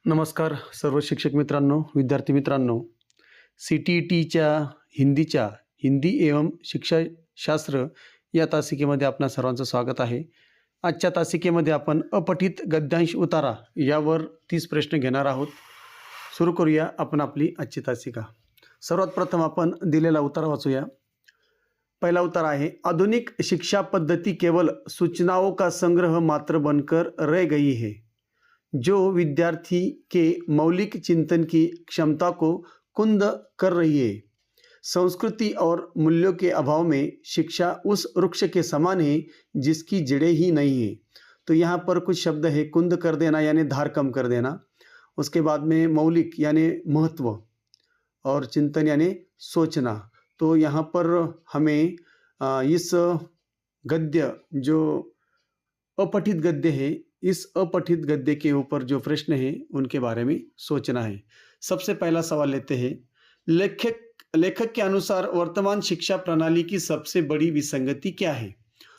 नमस्कार सर्व शिक्षक मित्रांनो, विद्यार्थी मित्रांनो. सी-टी-ई-टीच्या हिंदी एवं शिक्षाशास्त्र या तासिकेमध्ये आपणा सर्वांचं स्वागत आहे. आजच्या तासिकेमध्ये आपण अपठित गद्यांश उतारा यावर 30 प्रश्न घेणार आहोत. सुरू करूया आपण आपली आजची तासिका. सर्वात प्रथम आपण दिलेला उत्तर वाचूया. पहला उत्तर है, आधुनिक शिक्षा पद्धति केवल सूचनाओं का संग्रह मात्र बनकर रह गई है, जो विद्यार्थी के मौलिक चिंतन की क्षमता को कुंद कर रही है. संस्कृति और मूल्यों के अभाव में शिक्षा उस वृक्ष के समान है जिसकी जड़ें ही नहीं है. तो यहाँ पर कुछ शब्द है, कुंद कर देना यानी धार कम कर देना, उसके बाद में मौलिक यानी महत्व और चिंतन यानी सोचना. तो यहाँ पर हमें इस गद्य जो अपठित गद्य है, इस अपठित गद्य के ऊपर जो प्रश्न है उनके बारे में सोचना है. सबसे पहला सवाल लेते हैं. लेखक के अनुसार वर्तमान शिक्षा प्रणाली की सबसे बड़ी विसंगति क्या है?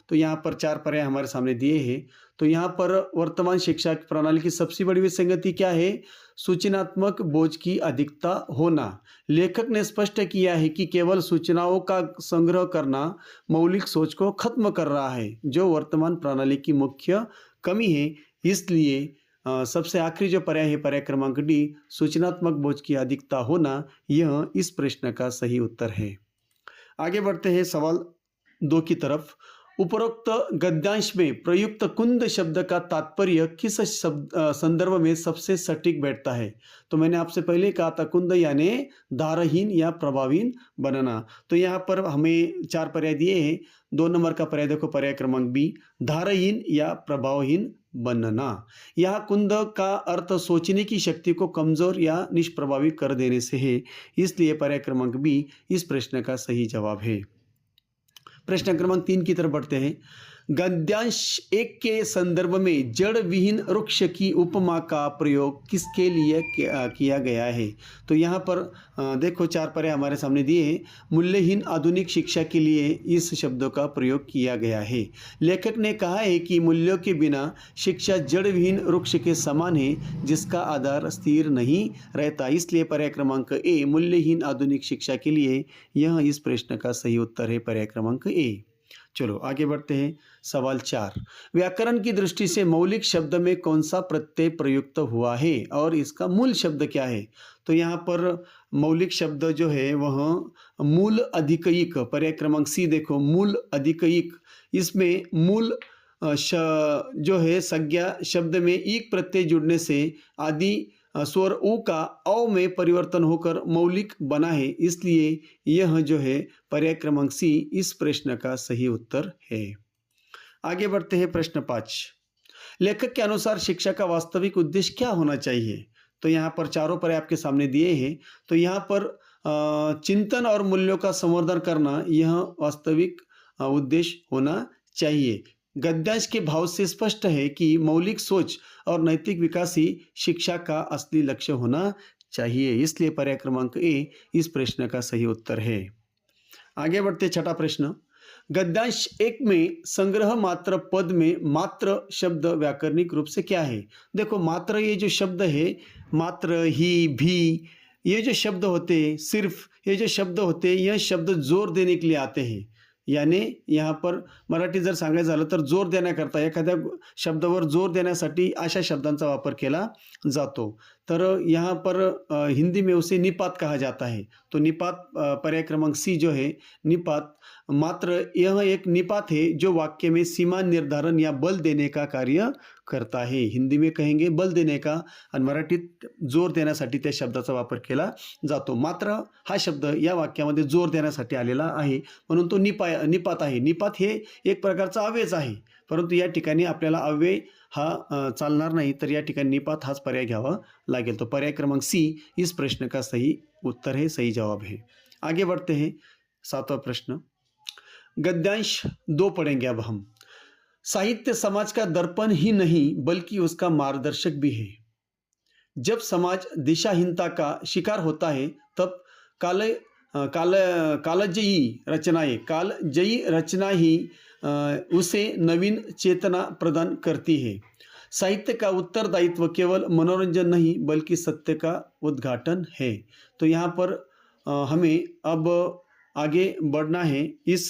तो यहाँ पर 4 पर्याय हमारे सामने दिए हैं. तो यहाँ पर वर्तमान शिक्षा प्रणाली की सबसे बड़ी विसंगति क्या है? सूचनात्मक बोझ की अधिकता होना. लेखक ने स्पष्ट किया है कि केवल सूचनाओं का संग्रह करना मौलिक सोच को खत्म कर रहा है, जो वर्तमान प्रणाली की मुख्य कमी है. इसलिए सबसे आखिरी जो पर्याय है, पर्याय क्रमांक डी, सूचनात्मक बोझ की अधिकता होना, यह इस प्रश्न का सही उत्तर है. आगे बढ़ते हैं सवाल 2 की तरफ. उपरोक्त गद्यांश में प्रयुक्त कुंद शब्द का तात्पर्य किस संदर्भ में सबसे सटीक बैठता है? तो मैंने आपसे पहले कहा था कुंद यानी धारहीन या प्रभावहीन बनना. तो यहाँ पर हमें 4 पर्याय दिए हैं. 2 नंबर का पर्याय देखो, पर्याय क्रमांक बी, धारहीन या प्रभावहीन बनना. यहाँ कुंद का अर्थ सोचने की शक्ति को कमजोर या निष्प्रभावी कर देने से है. इसलिए पर्याय क्रमांक बी इस प्रश्न का सही जवाब है. प्रश्न क्रमांक 3 की तरफ बढ़ते हैं. गद्यांश 1 के संदर्भ में जड़ विहीन वृक्ष की उपमा का प्रयोग किसके लिए किया गया है? तो यहाँ पर देखो 4 पर्याय हमारे सामने दिए हैं. मूल्यहीन आधुनिक शिक्षा के लिए इस शब्दों का प्रयोग किया गया है. लेखक ने कहा है कि मूल्यों के बिना शिक्षा जड़ विहीन वृक्ष के समान है, जिसका आधार स्थिर नहीं रहता. इसलिए पर्याय क्रमांक ए, मूल्यहीन आधुनिक शिक्षा के लिए, यह इस प्रश्न का सही उत्तर है, पर्याय क्रमांक ए. चलो आगे बढ़ते हैं. सवाल 4. व्याकरण की दृष्टि से मौलिक शब्द में कौन सा प्रत्यय प्रयुक्त हुआ है और इसका मूल शब्द क्या है? तो यहाँ पर मौलिक शब्द जो है वह मूल अधिकयिक, पर्याय क्रमांक सी देखो, मूल अधिकयिक. इसमें मूल जो है संज्ञा शब्द में ईक प्रत्यय जुड़ने से आदि स्वर उ का औ में परिवर्तन होकर मौलिक बना है. इसलिए यह जो है पर्याय क्रमांक सी इस प्रश्न का सही उत्तर है. आगे बढ़ते हैं. प्रश्न 5. लेखक के अनुसार शिक्षा का वास्तविक उद्देश्य क्या होना चाहिए? तो यहाँ पर चारों पर्याय आपके सामने दिए हैं. तो यहाँ पर चिंतन और मूल्यों का संवर्धन करना, यह वास्तविक उद्देश्य होना चाहिए. गद्यांश के भाव से स्पष्ट है कि मौलिक सोच और नैतिक विकास ही शिक्षा का असली लक्ष्य होना चाहिए. इसलिए पर्याय क्रमांक ए इस प्रश्न का सही उत्तर है. आगे बढ़ते 6ठा प्रश्न. गद्यांश 1 में संग्रह मात्र पद में मात्र शब्द व्याकरणिक रूप से क्या है? देखो मात्र, ये जो शब्द है, मात्र, ही, भी, ये जो शब्द होते हैं, सिर्फ, ये जो शब्द होते हैं, यह शब्द जोर देने के लिए आते हैं. यानी यहाँ पर मराठी जर सांगायचं झालं तर जोर देण्याकरता, एखाद्या शब्दावर जोर देण्यासाठी अशा शब्दांचा वापर केला जातो. तर यहाँ पर हिंदी में उसे निपात कहा जाता है. तो निपात, पर्याय क्रमांक सी जो है निपात, मात्र यह एक निपात है जो वाक्य में सीमा निर्धारण या बल देने का कार्य करता है. हिंदी में कहेंगे बल देने का, आणि मराठीत जोर देण्यासाठी त्या शब्दाचा वापर केला जातो. मात्र हा शब्द या वाक्यामध्ये जोर देण्यासाठी आलेला आहे, म्हणून तो निपात आहे. निपात हे एक प्रकारचा अव्ययच आहे, परंतु या ठिकाणी आपल्याला अव्यय हा चालणार नाही, तर या ठिकाणी निपात हाच पर्याय घ्यावा लागेल. तो पर्याय क्रमांक सी इस प्रश्न का सही उत्तर है, सही जवाब है. आगे बढ़ते हैं. 7वां प्रश्न. गद्यांश 2 पढ़ेंगे अब हम. साहित्य समाज का दर्पण ही नहीं बल्कि उसका मार्गदर्शक भी है. जब समाज दिशाहीनता का शिकार होता है, तब कालजयी रचना ही उसे नवीन चेतना प्रदान करती है. साहित्य का उत्तरदायित्व केवल मनोरंजन नहीं बल्कि सत्य का उद्घाटन है। तो यहाँ पर हमें अब आगे बढ़ना है। इस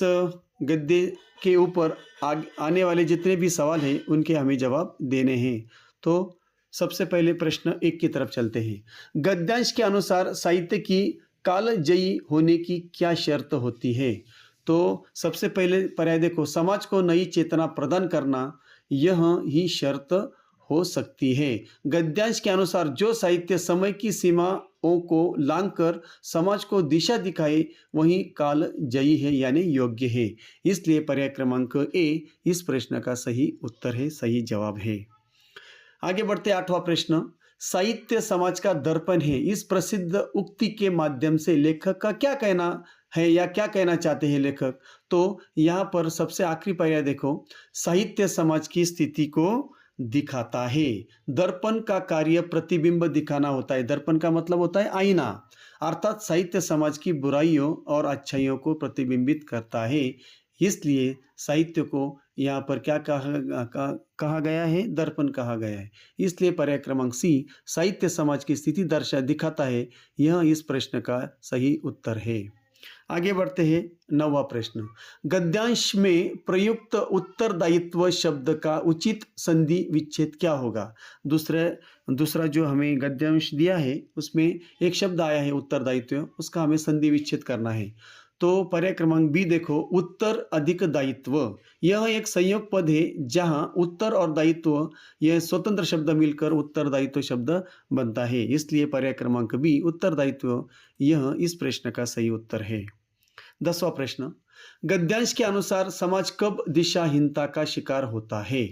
गद्य के ऊपर आने वाले जितने भी सवाल हैं उनके हमें जवाब देने हैं। तो सबसे पहले प्रश्न 1 की तरफ चलते हैं। गद्यांश के अनुसार साहित्य की कालजयी होने की क्या शर्त होती है? तो सबसे पहले पर्याय देखो, समाज को नई चेतना प्रदान करना, यह ही शर्त हो सकती है। गद्यांश के अनुसार जो साहित्य समय की सीमाओं को लांघकर समाज को दिशा दिखाए वही कालजयी है यानी योग्य है। इसलिए पर्याय क्रमांक ए इस प्रश्न का सही उत्तर है, सही जवाब है। आगे बढ़ते 8वां प्रश्न। साहित्य समाज का दर्पण है, इस प्रसिद्ध उक्ति के माध्यम से लेखक का क्या कहना है या क्या कहना चाहते हैं लेखक? तो यहाँ पर सबसे आखिरी पर्याय देखो, साहित्य समाज की स्थिति को दिखाता है। दर्पण का कार्य प्रतिबिंब दिखाना होता है। दर्पण का मतलब होता है आईना, अर्थात साहित्य समाज की बुराइयों और अच्छाइयों को प्रतिबिंबित करता है। इसलिए साहित्य को यहाँ पर क्या कहा गया है? दर्पण कहा गया है। इसलिए पर्याय क्रमांक सी साहित्य समाज की स्थिति दिखाता है, यह इस प्रश्न का सही उत्तर है। आगे बढ़ते हैं 9वां प्रश्न। गद्यांश में प्रयुक्त उत्तरदायित्व शब्द का उचित संधि विच्छेद क्या होगा? दूसरा जो हमें गद्यांश दिया है उसमें एक शब्द आया है उत्तरदायित्व, उसका हमें संधि विच्छेद करना है। तो पर्याय क्रमांक बी देखो, उत्तर अधिक दायित्व। यह एक संयोग पद है जहां उत्तर और दायित्व यह स्वतंत्र शब्द मिलकर उत्तरदायित्व शब्द बनता है। इसलिए पर्याय क्रमांक बी उत्तरदायित्व यह इस प्रश्न का सही उत्तर है। 10वां प्रश्न। गद्यांश के अनुसार समाज कब दिशाहीनता का शिकार होता है?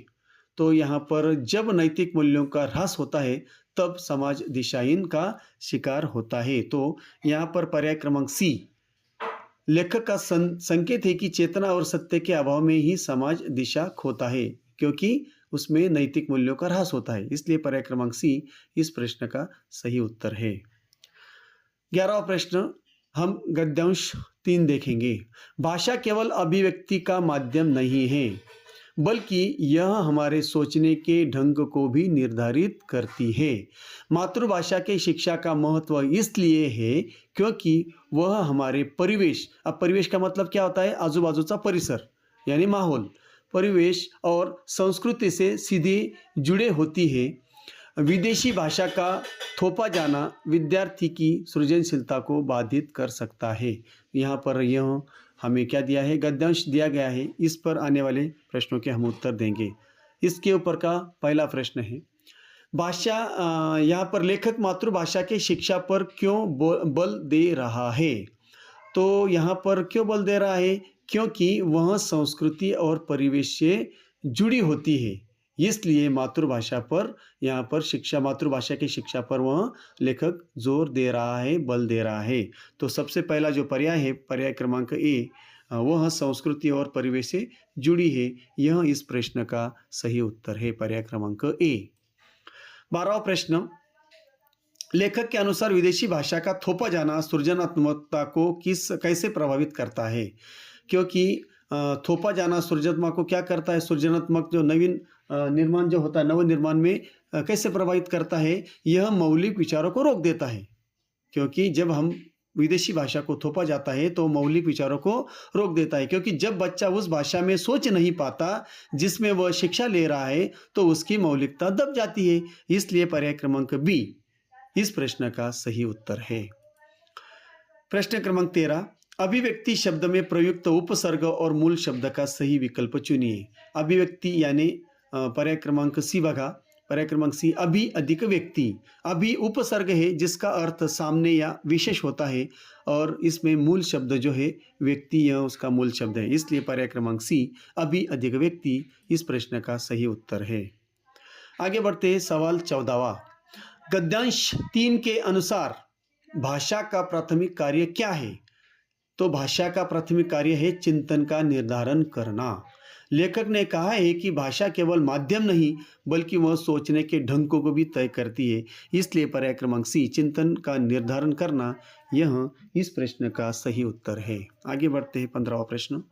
तो यहाँ पर जब नैतिक मूल्यों का ह्रास होता है तब समाज दिशाहीन का शिकार होता है। तो यहाँ पर पर्याय क्रमांक सी लेखक का संकेत है कि चेतना और सत्य के अभाव में ही समाज दिशा खोता है, क्योंकि उसमें नैतिक मूल्यों का ह्रास होता है। इसलिए पर्याय क्रमांक सी इस प्रश्न का सही उत्तर है। 11वां प्रश्न हम गद्यांश 3 देखेंगे। भाषा केवल अभिव्यक्ति का माध्यम नहीं है बल्कि यह हमारे सोचने के ढंग को भी निर्धारित करती है। मातृभाषा की शिक्षा का महत्व इसलिए है क्योंकि वह हमारे परिवेश, अब परिवेश का मतलब क्या होता है? आजू बाजूचा परिसर यानी माहौल, परिवेश और संस्कृति से सीधे जुड़े होती है। विदेशी भाषा का थोपा जाना विद्यार्थी की सृजनशीलता को बाधित कर सकता है। यहाँ पर यह हमें क्या दिया है? गद्यांश दिया गया है। इस पर आने वाले प्रश्नों के हम उत्तर देंगे। इसके ऊपर का पहला प्रश्न है, भाषा यहाँ पर लेखक मातृभाषा के शिक्षा पर क्यों बल दे रहा है? तो यहाँ पर क्यों बल दे रहा है? क्योंकि वह संस्कृति और परिवेश से जुड़ी होती है। इसलिए मातृभाषा पर यहाँ पर शिक्षा, मातृभाषा की शिक्षा पर वह लेखक जोर दे रहा है, बल दे रहा है। तो सबसे पहला जो पर्याय है, पर्याय क्रमांक ए, वह संस्कृति और परिवेश से जुड़ी है। यह इस प्रश्न का सही उत्तर है, पर्याय क्रमांक ए। 12वां प्रश्न। लेखक के अनुसार विदेशी भाषा का थोपा जाना सृजनात्मकता को कैसे प्रभावित करता है? क्योंकि थोपा जाना सृजनात्मक को क्या करता है? सृजनात्मक जो नवीन निर्माण जो होता है, नव निर्माण में कैसे प्रभावित करता है? यह मौलिक विचारों को रोक देता है, क्योंकि जब हम विदेशी भाषा को थोपा जाता है तो मौलिक विचारों को रोक देता है। क्योंकि जब बच्चा उस भाषा में सोच नहीं पाता जिसमें वह शिक्षा ले रहा है तो उसकी मौलिकता दब जाती है। इसलिए पर्याय क्रमांक बी इस प्रश्न का सही उत्तर है। प्रश्न क्रमांक 13। अभिव्यक्ति शब्द में प्रयुक्त उपसर्ग और मूल शब्द का सही विकल्प चुनिए। अभिव्यक्ति यानी पर्याय क्रमांक सी बघा, पर्याय क्रमांक सी अभि अधिक व्यक्ति। अभि उपसर्ग है जिसका अर्थ सामने या विशेष होता है और इसमें मूल शब्द जो है व्यक्ति, यह उसका मूल शब्द है। इसलिए पर्याय क्रमांक सी अभि अधिक व्यक्ति इस प्रश्न का सही उत्तर है। आगे बढ़ते हैं सवाल 14वां। गद्यांश 3 के अनुसार भाषा का प्राथमिक कार्य क्या है? तो भाषा का प्राथमिक कार्य है चिंतन का निर्धारण करना। लेखक ने कहा है कि भाषा केवल माध्यम नहीं बल्कि वह सोचने के ढंग को भी तय करती है। इसलिए पर्याय क्रमांक सी चिंतन का निर्धारण करना यह इस प्रश्न का सही उत्तर है। आगे बढ़ते हैं 15वां प्रश्न।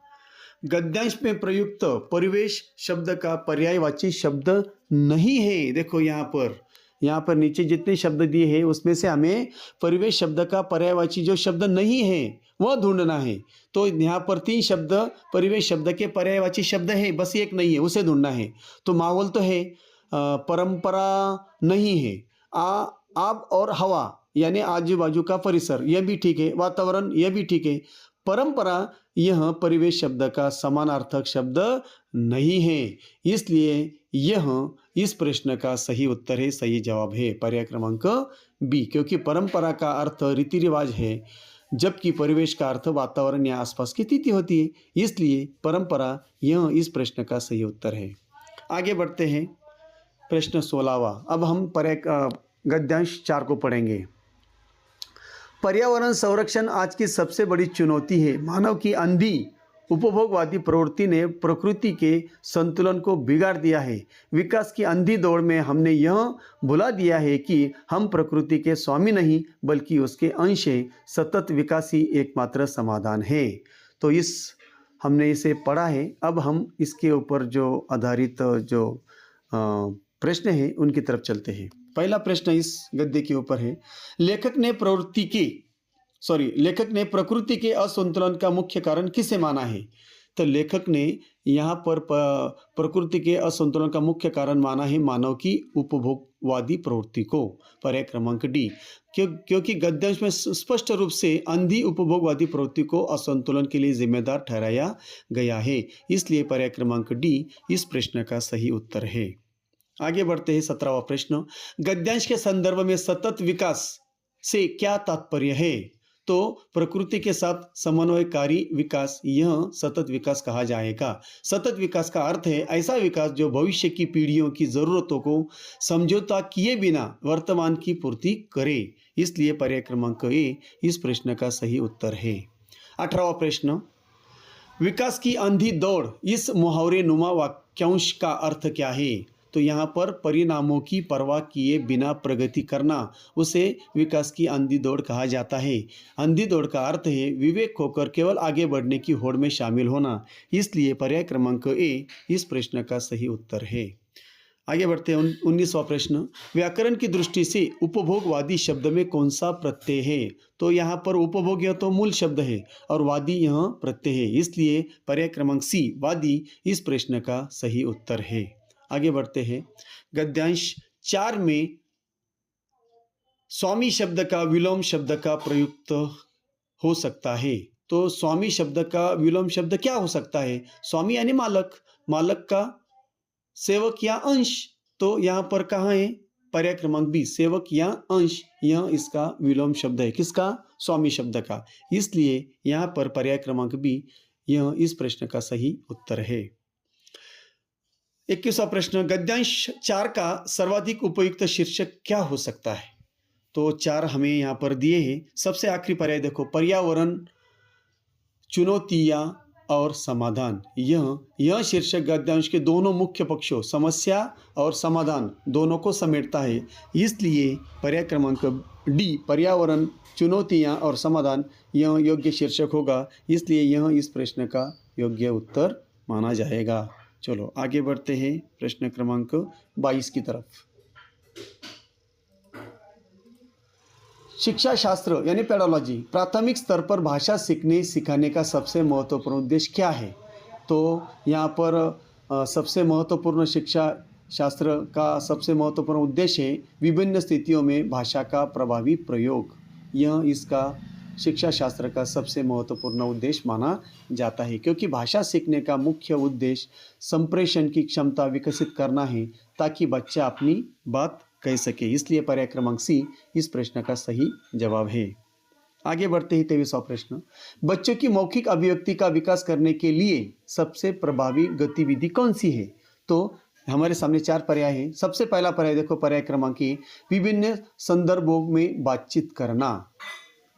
गद्यांश में प्रयुक्त परिवेश शब्द का पर्यायवाची शब्द नहीं है। देखो यहाँ पर नीचे जितने शब्द दिए हैं उसमें से हमें परिवेश शब्द का पर्यायवाची जो शब्द नहीं है वह ढूंढना है। तो यहाँ पर 3 शब्द परिवेश शब्द के पर्यायवाची शब्द है, बस एक नहीं है, उसे ढूंढना है। तो माहौल तो है, परंपरा नहीं है, आब और हवा यानी आजू बाजू का परिसर यह भी ठीक है, वातावरण यह भी ठीक है। परंपरा यह परिवेश शब्द का समानार्थक शब्द नहीं है, इसलिए यह इस प्रश्न का सही उत्तर है, सही जवाब है पर्याय क्रमांक बी, क्योंकि परंपरा का अर्थ रीति रिवाज है जबकि परिवेश का अर्थ वातावरण या आसपास की स्थिति होती है, इसलिए परंपरा यह इस प्रश्न का सही उत्तर है। आगे बढ़ते हैं, प्रश्न 16वां। अब हम गद्यांश 4 को पढ़ेंगे। पर्यावरण संरक्षण आज की सबसे बड़ी चुनौती है। मानव की अंधी उपभोगवादी प्रवृत्ति ने प्रकृति के संतुलन को बिगाड़ दिया है। विकास की अंधी दौड़ में हमने यह भुला दिया है कि हम प्रकृति के स्वामी नहीं बल्कि उसके अंश हैं। सतत विकास ही एकमात्र समाधान है। तो हमने इसे पढ़ा है। अब हम इसके ऊपर जो आधारित जो प्रश्न है उनकी तरफ चलते हैं। पहला प्रश्न इस गद्य के ऊपर है, लेखक ने प्रकृति के असंतुलन का मुख्य कारण किसे माना है? तो लेखक ने यहाँ पर प्रकृति के असंतुलन का मुख्य कारण माना है मानव की उपभोगवादी प्रवृत्ति को, पर्याय क्रमांक डी। क्योंकि गद्यांश में स्पष्ट रूप से अंधी उपभोगवादी प्रवृत्ति को असंतुलन के लिए जिम्मेदार ठहराया गया है, इसलिए पर्याय क्रमांक डी इस प्रश्न का सही उत्तर है। आगे बढ़ते हैं, 17वां प्रश्न। गद्यांश के संदर्भ में सतत विकास से क्या तात्पर्य है? तो प्रकृति के साथ समन्वयकारी विकास, यह सतत विकास कहा जाएगा। सतत विकास का अर्थ है ऐसा विकास जो भविष्य की पीढ़ियों की जरूरतों को समझौता किए बिना वर्तमान की पूर्ति करे, इसलिए पर्याय क्रमांक ए इस प्रश्न का सही उत्तर है। 18वां प्रश्न। विकास की अंधी दौड़, इस मुहावरे नुमा वाक्यांश का अर्थ क्या है? तो यहाँ पर परिणामों की परवाह किए बिना प्रगति करना, उसे विकास की अंधी दौड़ कहा जाता है। अंधी दौड़ का अर्थ है विवेक खोकर केवल आगे बढ़ने की होड़ में शामिल होना, इसलिए पर्याय क्रमांक ए इस प्रश्न का सही उत्तर है। आगे बढ़ते हैं, 19वां प्रश्न। व्याकरण की दृष्टि से उपभोगवादी शब्द में कौन सा प्रत्यय है? तो यहाँ पर उपभोग यह तो मूल शब्द है और वादी यह प्रत्यय है, इसलिए पर्याय क्रमांक सी वादी इस प्रश्न का सही उत्तर है। आगे बढ़ते हैं, गद्यांश 4 में स्वामी शब्द का विलोम शब्द का प्रयुक्त हो सकता है। तो स्वामी शब्द का विलोम शब्द क्या हो सकता है? स्वामी यानी मालक, मालक का सेवक या अंश। तो यहाँ पर कहाँ है? पर्याय क्रमांक बी, सेवक या अंश, यह इसका विलोम शब्द है। किसका? स्वामी शब्द का, इसलिए यहाँ पर पर्याय क्रमांक बी यह इस प्रश्न का सही उत्तर है। 21वां प्रश्न। गद्यांश 4 का सर्वाधिक उपयुक्त शीर्षक क्या हो सकता है? तो 4 हमें यहाँ पर दिए हैं। सबसे आखिरी पर्याय देखो, पर्यावरण, चुनौतियाँ और समाधान। यह शीर्षक गद्यांश के दोनों मुख्य पक्षों समस्या और समाधान दोनों को समेटता है, इसलिए पर्याय क्रमांक डी पर्यावरण, चुनौतियाँ और समाधान यह योग्य शीर्षक होगा, इसलिए यह इस प्रश्न का योग्य उत्तर माना जाएगा। चलो आगे बढ़ते हैं प्रश्न क्रमांक 22 की तरफ। शिक्षा शास्त्र यानी पेडोलॉजी, प्राथमिक स्तर पर भाषा सीखने सिखाने का सबसे महत्वपूर्ण उद्देश्य क्या है? तो यहाँ पर सबसे महत्वपूर्ण शिक्षा शास्त्र का सबसे महत्वपूर्ण उद्देश्य है विभिन्न स्थितियों में भाषा का प्रभावी प्रयोग। यह इसका शिक्षा शास्त्र का सबसे महत्वपूर्ण उद्देश्य माना जाता है, क्योंकि भाषा सीखने का मुख्य उद्देश्य संप्रेषण की क्षमता विकसित करना है ताकि बच्चा अपनी बात कह सके, इसलिए पर्याय क्रमांक सी इस प्रश्न का सही जवाब है। आगे बढ़ते ही 23वां प्रश्न। बच्चों की मौखिक अभिव्यक्ति का विकास करने के लिए सबसे प्रभावी गतिविधि कौन सी है? तो हमारे सामने 4 पर्याय हैं। सबसे पहला पर्याय देखो, पर्याय क्रमांक ए, विभिन्न संदर्भों में बातचीत करना।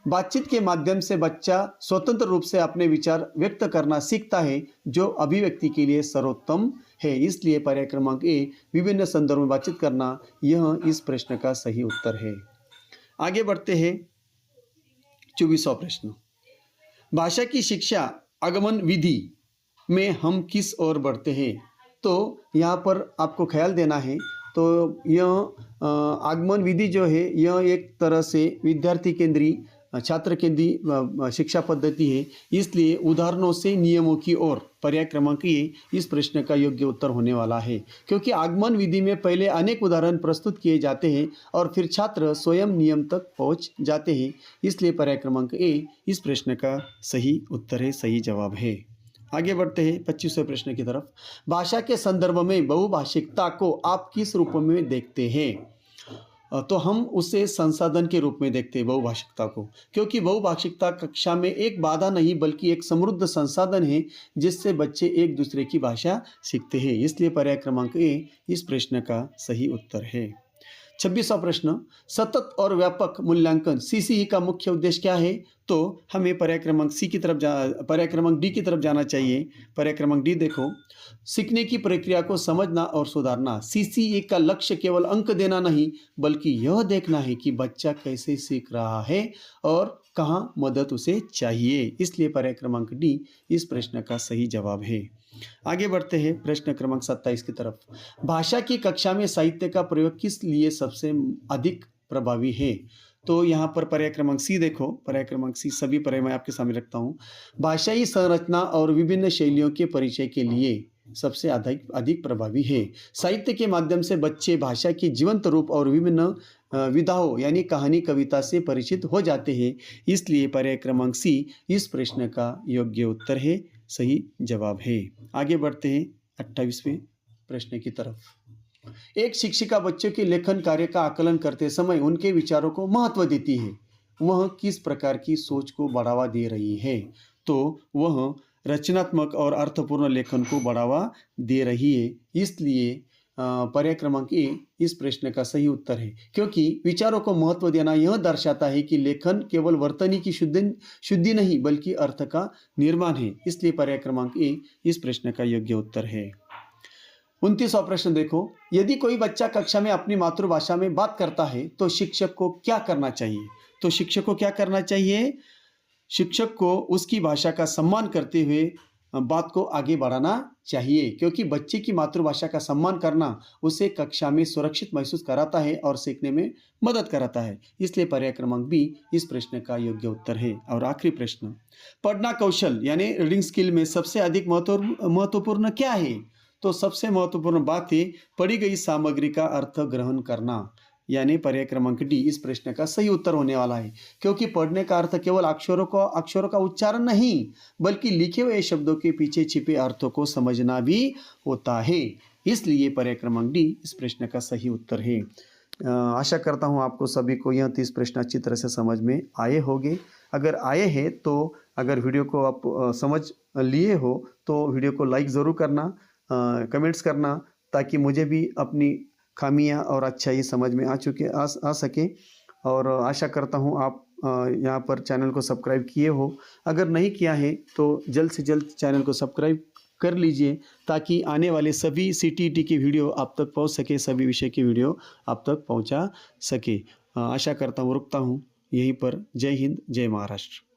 बातचीत के माध्यम से बच्चा स्वतंत्र रूप से अपने विचार व्यक्त करना सीखता है, जो अभिव्यक्ति के लिए सर्वोत्तम है, इसलिए पर्याय क्रमांक ए विभिन्न संदर्भों में बातचीत करना यह इस प्रश्न का सही उत्तर है। आगे बढ़ते हैं 24वां प्रश्न। भाषा की शिक्षा आगमन विधि में हम किस ओर बढ़ते हैं। तो यहाँ पर आपको ख्याल देना है। तो यह आगमन विधि जो है यह एक तरह से विद्यार्थी केंद्रीय छात्र केंद्रीय शिक्षा पद्धति है। इसलिए उदाहरणों से नियमों की ओर पर्याय क्रमांक ए इस प्रश्न का योग्य उत्तर होने वाला है, क्योंकि आगमन विधि में पहले अनेक उदाहरण प्रस्तुत किए जाते हैं और फिर छात्र स्वयं नियम तक पहुंच जाते हैं। इसलिए पर्याय क्रमांक ए इस प्रश्न का सही उत्तर है, सही जवाब है। आगे बढ़ते हैं 25वें प्रश्न की तरफ। भाषा के संदर्भ में बहुभाषिकता को आप किस रूप में देखते हैं। तो हम उसे संसाधन के रूप में देखते हैं बहुभाषिकता को, क्योंकि बहुभाषिकता कक्षा में एक बाधा नहीं बल्कि एक समृद्ध संसाधन है जिससे बच्चे एक दूसरे की भाषा सीखते हैं। इसलिए पर्याय क्रमांक ए इस प्रश्न का सही उत्तर है। 26वां प्रश्न, सतत और व्यापक मूल्यांकन सीसीई का मुख्य उद्देश्य क्या है। तो हमें पर्याय क्रमांक डी की तरफ जाना चाहिए। पर्याय क्रमांक डी देखो, सीखने की प्रक्रिया को समझना और सुधारना। सीसीई का लक्ष्य केवल अंक देना नहीं बल्कि यह देखना है कि बच्चा कैसे सीख रहा है और कहाँ मदद उसे चाहिए। इसलिए पर्याय क्रमांक डी इस प्रश्न का सही जवाब है। आगे बढ़ते हैं प्रश्न क्रमांक 27 की तरफ। भाषा की कक्षा में साहित्य का प्रयोग किस लिए सबसे अधिक प्रभावी है। तो यहाँ पर पर्याय क्रमांक सी देखो। पर्याय क्रमांक सी सभी पर्याय मैं आपके सामने रखता हूँ। भाषाई संरचना और विभिन्न शैलियों के परिचय के लिए सबसे अधिक प्रभावी है। साहित्य के माध्यम से बच्चे भाषा की जीवंत रूप और विभिन्न विधाओं यानी कहानी कविता से परिचित हो जाते हैं। इसलिए पर्याय क्रमांक सी इस प्रश्न का योग्य उत्तर है, सही जवाब है। आगे बढ़ते हैं 28वें प्रश्न की तरफ। एक शिक्षिका बच्चों के लेखन कार्य का आकलन करते समय उनके विचारों को महत्व देती है। वह किस प्रकार की सोच को बढ़ावा दे रही है। तो वह रचनात्मक और अर्थपूर्ण लेखन को बढ़ावा दे रही है। इसलिए पर्याय क्रमांक ए इस प्रश्न का सही उत्तर है, क्योंकि विचारों को महत्व देना यह दर्शाता है कि लेखन केवल वर्तनी की शुद्धि नहीं बल्कि अर्थ का निर्माण है। इसलिए पर्याय क्रमांक ए इस प्रश्न का योग्य उत्तर है। 29वां प्रश्न देखो, यदि कोई बच्चा कक्षा में अपनी मातृभाषा में बात करता है तो शिक्षक को क्या करना चाहिए। तो शिक्षक को क्या करना चाहिए। शिक्षक को उसकी भाषा का सम्मान करते हुए बात को आगे बढ़ाना चाहिए, क्योंकि बच्चे की मातृभाषा का सम्मान करना उसे कक्षा में सुरक्षित महसूस कराता है और सीखने में मदद कराता है। इसलिए पर्याय क्रमांक बी इस प्रश्न का योग्य उत्तर है। और आखिरी प्रश्न, पढ़ना कौशल यानी रीडिंग स्किल में सबसे अधिक महत्वपूर्ण क्या है। तो सबसे महत्वपूर्ण बात है पढ़ी गई सामग्री का अर्थ ग्रहण करना, यानी पर्याय क्रमांक डी इस प्रश्न का सही उत्तर होने वाला है, क्योंकि पढ़ने का अर्थ केवल अक्षरों का उच्चारण नहीं बल्कि लिखे हुए शब्दों के पीछे छिपे अर्थों को समझना भी होता है। इसलिए पर्याय क्रमांक डी इस प्रश्न का सही उत्तर है। आशा करता हूँ आपको सभी को यह 30 प्रश्न अच्छी तरह से समझ में आए होंगे। अगर आए हैं तो अगर वीडियो को आप समझ लिए हो तो वीडियो को लाइक ज़रूर करना, कमेंट्स करना, ताकि मुझे भी अपनी खामियां और अच्छाई समझ में आ सके। और आशा करता हूं आप यहाँ पर चैनल को सब्सक्राइब किए हो। अगर नहीं किया है तो जल्द से जल्द चैनल को सब्सक्राइब कर लीजिए, ताकि आने वाले सभी सीटीईटी की वीडियो आप तक पहुँच सके, सभी विषय की वीडियो आप तक पहुँचा सके। आशा करता हूँ रुकता हूँ यहीं पर। जय हिंद, जय महाराष्ट्र।